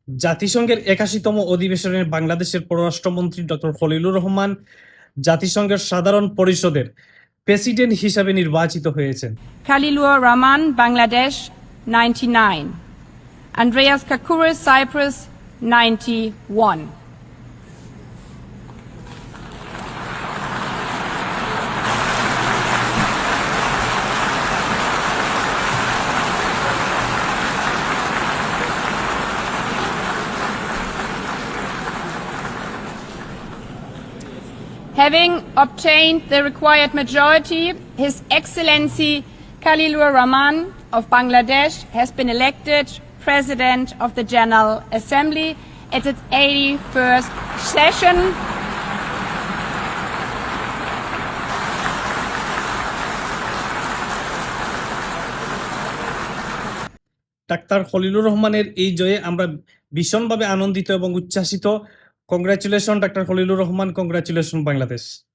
জাতিসংঘের ৮১তম অধিবেশনে বাংলাদেশের পররাষ্ট্রমন্ত্রী ডক্টর খলিলুর রহমান জাতিসংঘের সাধারণ পরিষদের প্রেসিডেন্ট হিসাবে নির্বাচিত হয়েছেন। Khalilur Rahman, Bangladesh, 99. Andreas Kakouris, Cyprus, 91. Having obtained the required majority, His Excellency Khalilur Rahman of Bangladesh has been elected President of the General Assembly at its 81st session. Doctor Khalilur রহমানের এই জয়ে আমরা ভীষণভাবে আনন্দিত এবং উচ্ছ্বাসিত। Congratulation doctor Khalilur Rahman, congratulation Bangladesh.